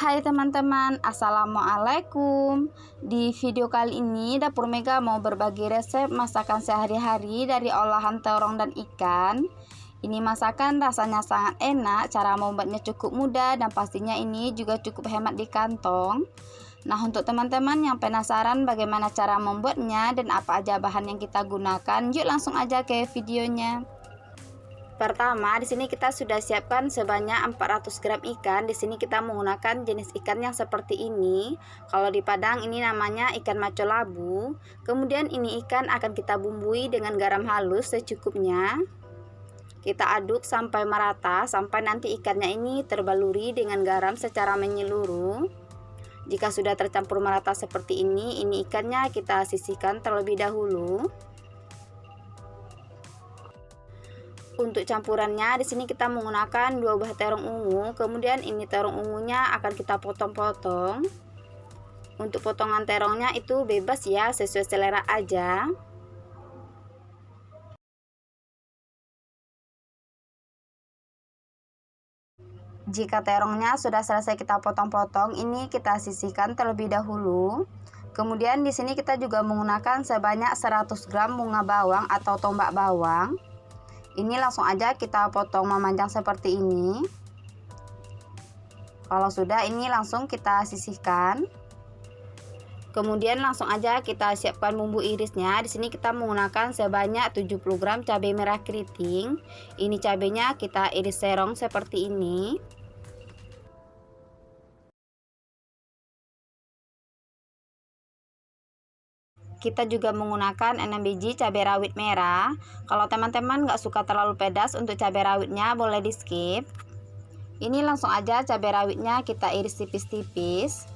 Hai teman-teman, assalamualaikum. Di video kali ini Dapur Mega mau berbagi resep masakan sehari-hari dari olahan terong dan ikan. Ini masakan rasanya sangat enak, cara membuatnya cukup mudah dan pastinya ini juga cukup hemat di kantong. Nah, untuk teman-teman yang penasaran bagaimana cara membuatnya dan apa aja bahan yang kita gunakan, yuk langsung aja ke videonya. Pertama, di sini kita sudah siapkan sebanyak 400 gram ikan. Di sini kita menggunakan jenis ikan yang seperti ini. Kalau di Padang ini namanya ikan maco labu. Kemudian ini ikan akan kita bumbui dengan garam halus secukupnya. Kita aduk sampai merata, sampai nanti ikannya ini terbaluri dengan garam secara menyeluruh. Jika sudah tercampur merata seperti ini ikannya kita sisihkan terlebih dahulu. Untuk campurannya di sini kita menggunakan 2 buah terong ungu. Kemudian ini terong ungunya akan kita potong-potong. Untuk potongan terongnya itu bebas ya, sesuai selera aja. Jika terongnya sudah selesai kita potong-potong, ini kita sisihkan terlebih dahulu. Kemudian di sini kita juga menggunakan sebanyak 100 gram bunga bawang atau tombak bawang. Ini langsung aja kita potong memanjang seperti ini. Kalau sudah, ini langsung kita sisihkan. Kemudian langsung aja kita siapkan bumbu irisnya. Di sini kita menggunakan sebanyak 70 gram cabai merah keriting. Ini cabainya kita iris serong seperti ini. Kita juga menggunakan 6 biji cabai rawit merah. Kalau teman-teman nggak suka terlalu pedas untuk cabai rawitnya, boleh di skip. Ini langsung aja cabai rawitnya kita iris tipis-tipis.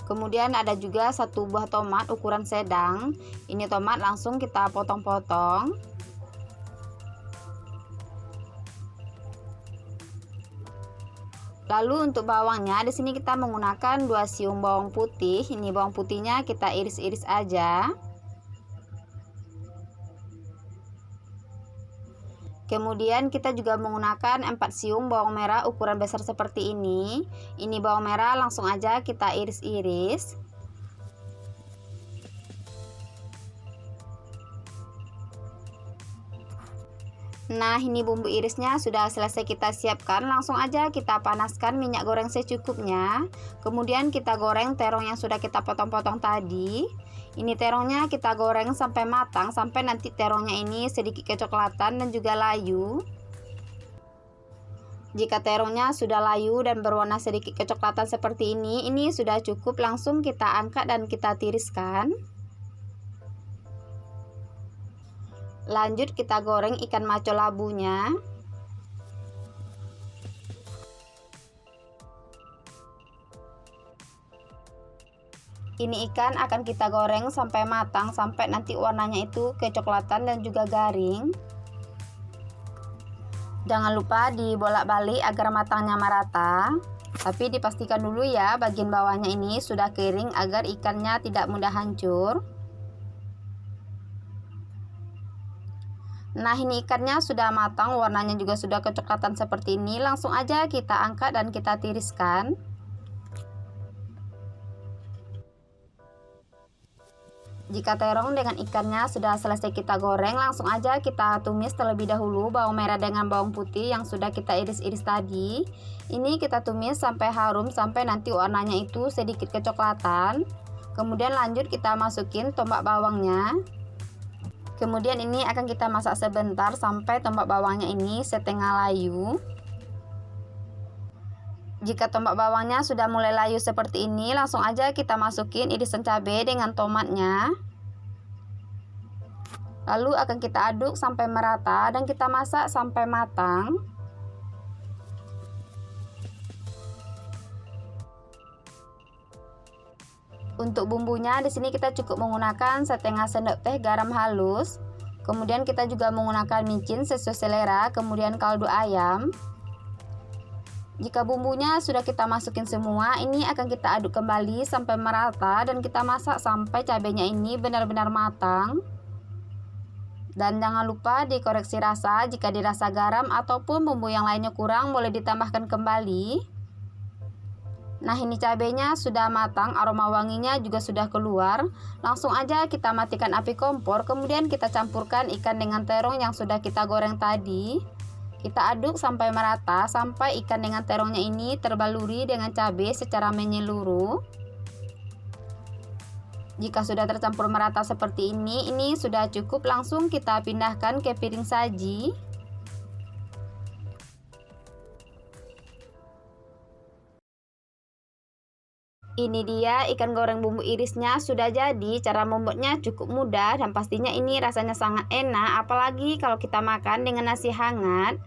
Kemudian ada juga 1 buah tomat ukuran sedang. Ini tomat langsung kita potong-potong. Lalu untuk bawangnya di sini kita menggunakan 2 siung bawang putih. Ini bawang putihnya kita iris-iris aja. Kemudian kita juga menggunakan 4 siung bawang merah ukuran besar seperti ini. Ini bawang merah langsung aja kita iris-iris. Nah, ini bumbu irisnya sudah selesai kita siapkan. Langsung aja kita panaskan minyak goreng secukupnya. Kemudian kita goreng terong yang sudah kita potong-potong tadi. Ini terongnya kita goreng sampai matang, sampai nanti terongnya ini sedikit kecoklatan dan juga layu. Jika terongnya sudah layu dan berwarna sedikit kecoklatan seperti ini sudah cukup. Langsung kita angkat dan kita tiriskan. Lanjut kita goreng ikan maco labunya. Ini ikan akan kita goreng sampai matang, sampai nanti warnanya itu kecoklatan dan juga garing. Jangan lupa dibolak-balik agar matangnya merata. Tapi dipastikan dulu ya bagian bawahnya ini sudah kering agar ikannya tidak mudah hancur. Nah, ini ikannya sudah matang, warnanya juga sudah kecoklatan seperti ini. Langsung aja kita angkat dan kita tiriskan. Jika terong dengan ikannya sudah selesai kita goreng, langsung aja kita tumis terlebih dahulu bawang merah dengan bawang putih yang sudah kita iris-iris tadi. Ini kita tumis sampai harum, sampai nanti warnanya itu sedikit kecoklatan. Kemudian lanjut kita masukin tombak bawangnya. Kemudian ini akan kita masak sebentar sampai tombak bawangnya ini setengah layu. Jika tombak bawangnya sudah mulai layu seperti ini, langsung aja kita masukin irisan cabai dengan tomatnya. Lalu akan kita aduk sampai merata dan kita masak sampai matang. Untuk bumbunya di sini kita cukup menggunakan setengah sendok teh garam halus. Kemudian kita juga menggunakan micin sesuai selera, kemudian kaldu ayam. Jika bumbunya sudah kita masukin semua, ini akan kita aduk kembali sampai merata dan kita masak sampai cabenya ini benar-benar matang. Dan jangan lupa dikoreksi rasa, jika dirasa garam ataupun bumbu yang lainnya kurang boleh ditambahkan kembali. Nah, ini cabenya sudah matang, aroma wanginya juga sudah keluar. Langsung aja kita matikan api kompor, kemudian kita campurkan ikan dengan terong yang sudah kita goreng tadi. Kita aduk sampai merata, sampai ikan dengan terongnya ini terbaluri dengan cabai secara menyeluruh. Jika sudah tercampur merata seperti ini sudah cukup, langsung kita pindahkan ke piring saji. Ini dia ikan goreng bumbu irisnya sudah jadi. Cara membuatnya cukup mudah dan pastinya ini rasanya sangat enak, apalagi kalau kita makan dengan nasi hangat.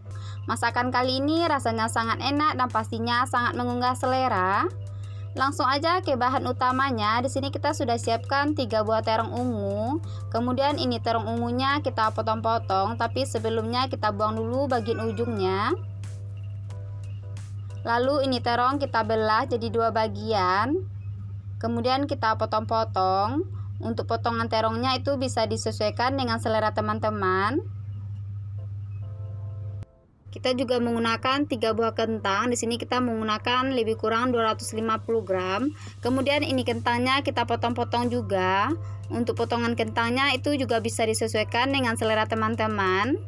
Masakan kali ini rasanya sangat enak dan pastinya sangat menggugah selera. Langsung aja ke bahan utamanya. Di sini kita sudah siapkan 3 buah terong ungu. Kemudian ini terong ungunya kita potong-potong, tapi sebelumnya kita buang dulu bagian ujungnya. Lalu ini terong kita belah jadi 2 bagian. Kemudian kita potong-potong. Untuk potongan terongnya itu bisa disesuaikan dengan selera teman-teman. Kita juga menggunakan 3 buah kentang. Di sini kita menggunakan lebih kurang 250 gram. Kemudian ini kentangnya kita potong-potong juga. Untuk potongan kentangnya itu juga bisa disesuaikan dengan selera teman-teman.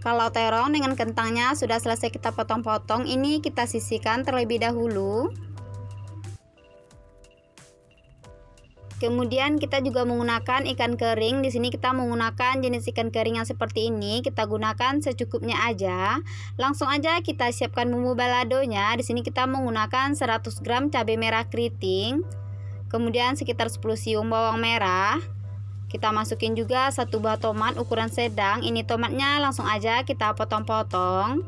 Kalau terong dengan kentangnya sudah selesai kita potong-potong, ini kita sisihkan terlebih dahulu. Kemudian kita juga menggunakan ikan kering. Di sini kita menggunakan jenis ikan kering yang seperti ini. Kita gunakan secukupnya aja. Langsung aja kita siapkan bumbu baladonya. Di sini kita menggunakan 100 gram cabai merah keriting. Kemudian sekitar 10 siung bawang merah. Kita masukin juga 1 buah tomat ukuran sedang. Ini tomatnya langsung aja kita potong-potong.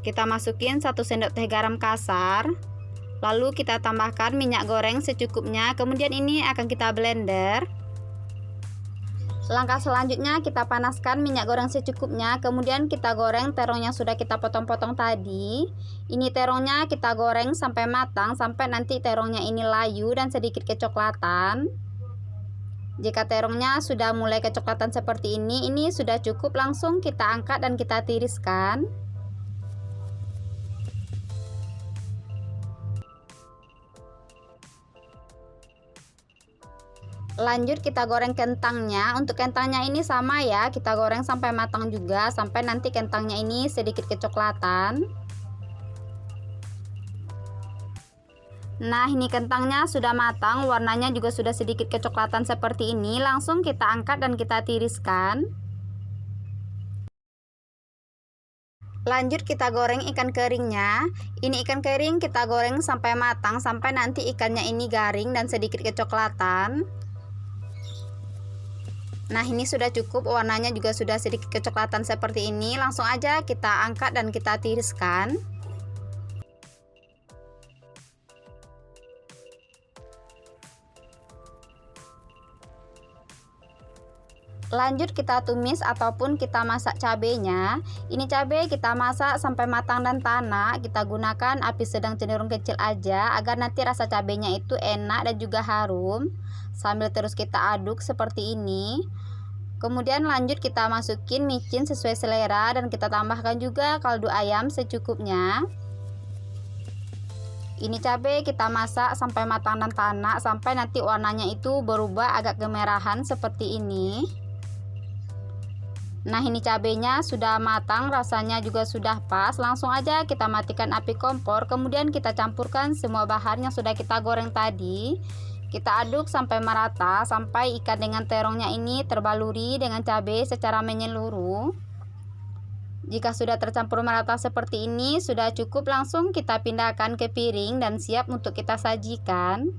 Kita masukin 1 sendok teh garam kasar. Lalu kita tambahkan minyak goreng secukupnya. Kemudian ini akan kita blender. Langkah selanjutnya kita panaskan minyak goreng secukupnya. Kemudian kita goreng terong yang sudah kita potong-potong tadi. Ini terongnya kita goreng sampai matang, sampai nanti terongnya ini layu dan sedikit kecoklatan. Jika terongnya sudah mulai kecoklatan seperti ini sudah cukup. Langsung kita angkat dan kita tiriskan. Lanjut kita goreng kentangnya. Untuk kentangnya ini sama ya, kita goreng sampai matang juga, sampai nanti kentangnya ini sedikit kecoklatan. Nah, ini kentangnya sudah matang, warnanya juga sudah sedikit kecoklatan seperti ini. Langsung kita angkat dan kita tiriskan. Lanjut kita goreng ikan keringnya. Ini ikan kering kita goreng sampai matang, sampai nanti ikannya ini garing dan sedikit kecoklatan. Nah, ini sudah cukup, warnanya juga sudah sedikit kecoklatan seperti ini. Langsung aja kita angkat dan kita tiriskan. Lanjut kita tumis ataupun kita masak cabenya. Ini cabai kita masak sampai matang dan tanak. Kita gunakan api sedang cenderung kecil aja agar nanti rasa cabenya itu enak dan juga harum. Sambil terus kita aduk seperti ini. Kemudian lanjut kita masukin micin sesuai selera dan kita tambahkan juga kaldu ayam secukupnya. Ini cabai kita masak sampai matang dan tanak, sampai nanti warnanya itu berubah agak kemerahan seperti ini. Nah, ini cabenya sudah matang, rasanya juga sudah pas. Langsung aja kita matikan api kompor. Kemudian kita campurkan semua bahan yang sudah kita goreng tadi. Kita aduk sampai merata, sampai ikan dengan terongnya ini terbaluri dengan cabai secara menyeluruh. Jika sudah tercampur merata seperti ini sudah cukup. Langsung kita pindahkan ke piring dan siap untuk kita sajikan.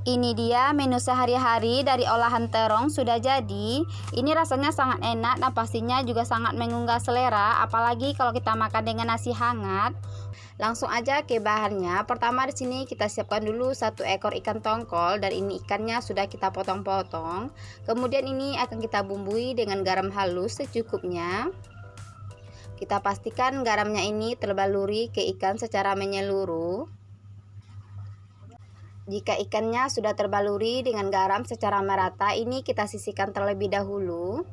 Ini dia menu sehari-hari dari olahan terong sudah jadi. Ini rasanya sangat enak dan pastinya juga sangat menggugah selera, apalagi kalau kita makan dengan nasi hangat. Langsung aja ke bahannya. Pertama di sini kita siapkan dulu 1 ekor ikan tongkol, dan ini ikannya sudah kita potong-potong. Kemudian ini akan kita bumbui dengan garam halus secukupnya. Kita pastikan garamnya ini terbaluri ke ikan secara menyeluruh. Jika ikannya sudah terbaluri dengan garam secara merata, ini kita sisihkan terlebih dahulu.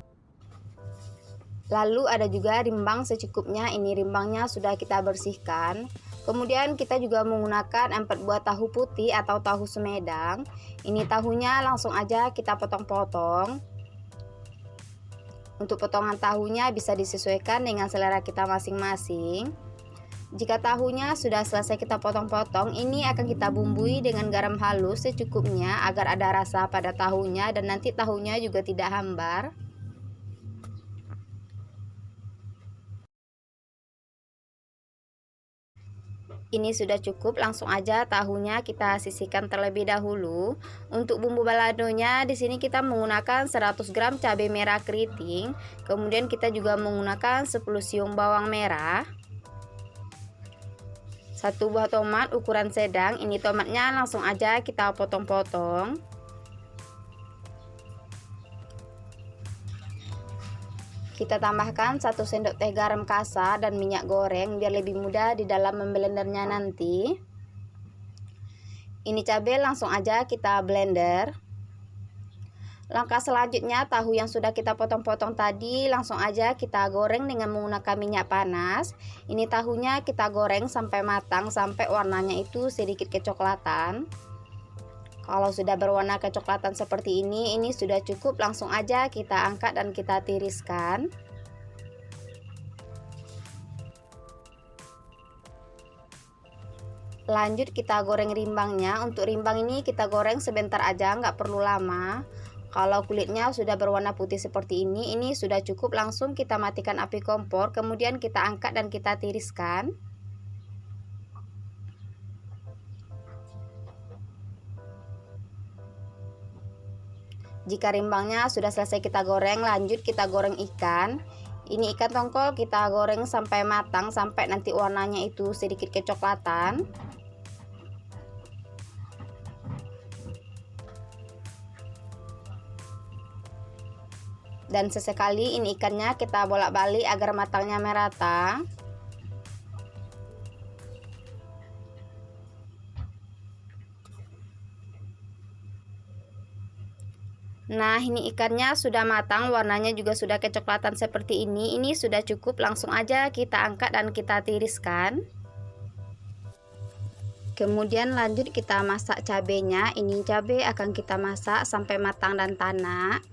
Lalu ada juga rimbang secukupnya, ini rimbangnya sudah kita bersihkan. Kemudian kita juga menggunakan 4 buah tahu putih atau tahu Sumedang. Ini tahunya langsung aja kita potong-potong. Untuk potongan tahunya bisa disesuaikan dengan selera kita masing-masing. Jika tahunya sudah selesai kita potong-potong, ini akan kita bumbui dengan garam halus secukupnya agar ada rasa pada tahunya dan nanti tahunya juga tidak hambar. Ini sudah cukup, langsung aja tahunya kita sisihkan terlebih dahulu. Untuk bumbu baladonya di sini kita menggunakan 100 gram cabai merah keriting, kemudian kita juga menggunakan 10 siung bawang merah. 1 buah tomat ukuran sedang, ini tomatnya langsung aja kita potong-potong. Kita tambahkan 1 sendok teh garam kasar dan minyak goreng biar lebih mudah di dalam memblendernya nanti. Ini cabai langsung aja kita blender. Langkah selanjutnya, tahu yang sudah kita potong-potong tadi langsung aja kita goreng dengan menggunakan minyak panas. Ini tahunya kita goreng sampai matang, sampai warnanya itu sedikit kecoklatan. Kalau sudah berwarna kecoklatan seperti ini sudah cukup, langsung aja kita angkat dan kita tiriskan. Lanjut kita goreng rimbangnya. Untuk rimbang ini kita goreng sebentar aja, nggak perlu lama. Kalau kulitnya sudah berwarna putih seperti ini sudah cukup, langsung kita matikan api kompor, kemudian kita angkat dan kita tiriskan. Jika rimbangnya sudah selesai kita goreng, lanjut kita goreng ikan. Ini ikan tongkol kita goreng sampai matang, sampai nanti warnanya itu sedikit kecoklatan. Dan sesekali ini ikannya kita bolak-balik agar matangnya merata. Nah, ini ikannya sudah matang, warnanya juga sudah kecoklatan seperti ini. Ini sudah cukup, langsung aja kita angkat dan kita tiriskan. Kemudian lanjut kita masak cabenya. Ini cabai akan kita masak sampai matang dan tanak.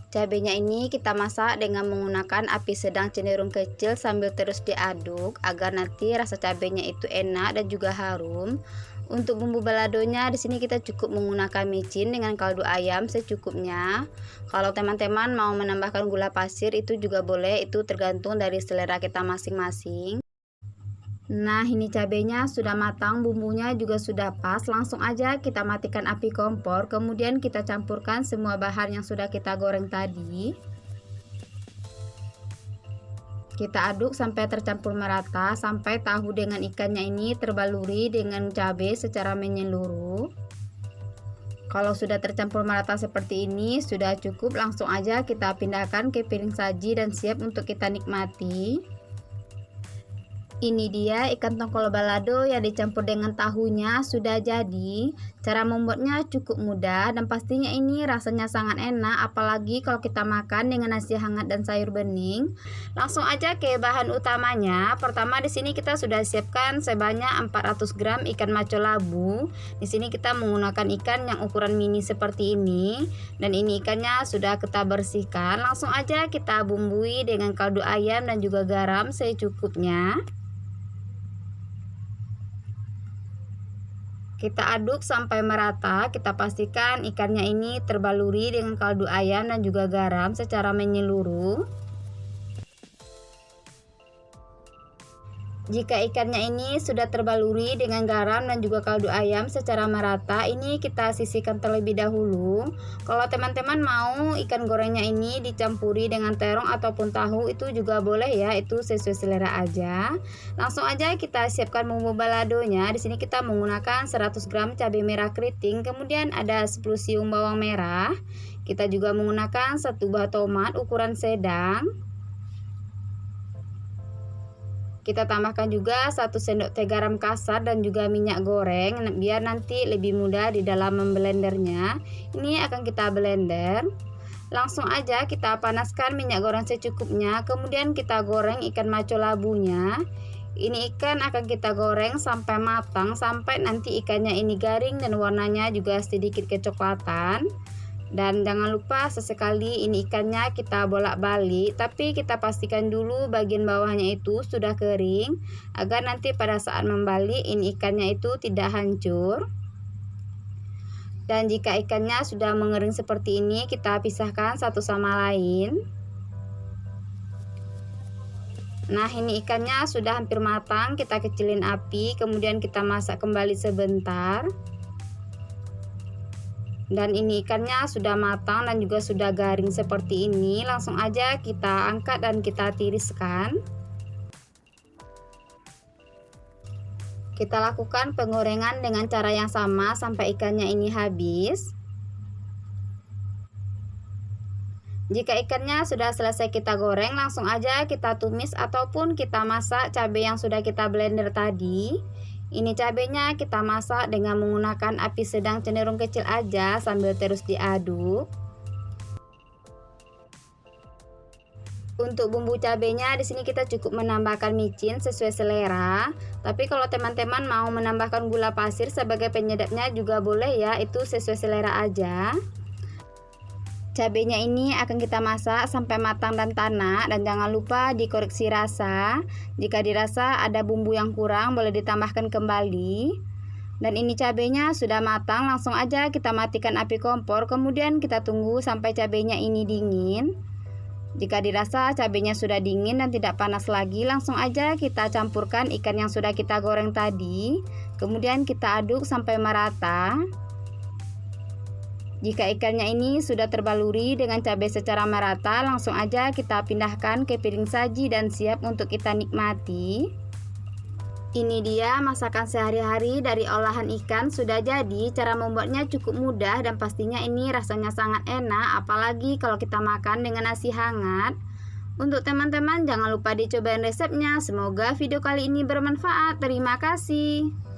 Cabenya ini kita masak dengan menggunakan api sedang cenderung kecil sambil terus diaduk agar nanti rasa cabenya itu enak dan juga harum. Untuk bumbu baladonya di sini kita cukup menggunakan micin dengan kaldu ayam secukupnya. Kalau teman-teman mau menambahkan gula pasir itu juga boleh, itu tergantung dari selera kita masing-masing. Nah, ini cabenya sudah matang, bumbunya juga sudah pas. Langsung aja kita matikan api kompor, kemudian kita campurkan semua bahan yang sudah kita goreng tadi. Kita aduk sampai tercampur merata, sampai tahu dengan ikannya ini terbaluri dengan cabai secara menyeluruh. Kalau sudah tercampur merata seperti ini sudah cukup, langsung aja kita pindahkan ke piring saji dan siap untuk kita nikmati. Ini dia ikan tongkol balado yang dicampur dengan tahunya sudah jadi. Cara membuatnya cukup mudah dan pastinya ini rasanya sangat enak, apalagi kalau kita makan dengan nasi hangat dan sayur bening. Langsung aja ke bahan utamanya. Pertama di sini kita sudah siapkan sebanyak 400 gram ikan maco labu. Di sini kita menggunakan ikan yang ukuran mini seperti ini, dan ini ikannya sudah kita bersihkan. Langsung aja kita bumbui dengan kaldu ayam dan juga garam secukupnya. Kita aduk sampai merata, kita pastikan ikannya ini terbaluri dengan kaldu ayam dan juga garam secara menyeluruh. Jika ikannya ini sudah terbaluri dengan garam dan juga kaldu ayam secara merata, ini kita sisihkan terlebih dahulu. Kalau teman-teman mau ikan gorengnya ini dicampuri dengan terong ataupun tahu, itu juga boleh ya, itu sesuai selera aja. Langsung aja kita siapkan bumbu baladonya. Di sini kita menggunakan 100 gram cabai merah keriting, kemudian ada 10 siung bawang merah. Kita juga menggunakan 1 buah tomat ukuran sedang. Kita tambahkan juga 1 sendok teh garam kasar dan juga minyak goreng biar nanti lebih mudah di dalam memblendernya. Ini akan kita blender. Langsung aja kita panaskan minyak goreng secukupnya, kemudian kita goreng ikan maco labunya. Ini ikan akan kita goreng sampai matang, sampai nanti ikannya ini garing dan warnanya juga sedikit kecoklatan. Dan jangan lupa sesekali ini ikannya kita bolak-balik, tapi kita pastikan dulu bagian bawahnya itu sudah kering agar nanti pada saat membalik ini ikannya itu tidak hancur. Dan jika ikannya sudah mengering seperti ini, kita pisahkan satu sama lain. Nah, ini ikannya sudah hampir matang, kita kecilin api, kemudian kita masak kembali sebentar. Dan ini ikannya sudah matang dan juga sudah garing seperti ini. Langsung aja kita angkat dan kita tiriskan. Kita lakukan penggorengan dengan cara yang sama sampai ikannya ini habis. Jika ikannya sudah selesai kita goreng, langsung aja kita tumis ataupun kita masak cabai yang sudah kita blender tadi. Ini cabenya kita masak dengan menggunakan api sedang cenderung kecil aja sambil terus diaduk. Untuk bumbu cabenya di sini kita cukup menambahkan micin sesuai selera. Tapi kalau teman-teman mau menambahkan gula pasir sebagai penyedapnya juga boleh ya, itu sesuai selera aja. Cabenya ini akan kita masak sampai matang dan tanak, dan jangan lupa dikoreksi rasa. Jika dirasa ada bumbu yang kurang boleh ditambahkan kembali. Dan ini cabenya sudah matang, langsung aja kita matikan api kompor, kemudian kita tunggu sampai cabenya ini dingin. Jika dirasa cabenya sudah dingin dan tidak panas lagi, langsung aja kita campurkan ikan yang sudah kita goreng tadi. Kemudian kita aduk sampai merata. Jika ikannya ini sudah terbaluri dengan cabai secara merata, langsung aja kita pindahkan ke piring saji dan siap untuk kita nikmati. Ini dia masakan sehari-hari dari olahan ikan sudah jadi. Cara membuatnya cukup mudah dan pastinya ini rasanya sangat enak, apalagi kalau kita makan dengan nasi hangat. Untuk teman-teman jangan lupa dicobain resepnya. Semoga video kali ini bermanfaat. Terima kasih.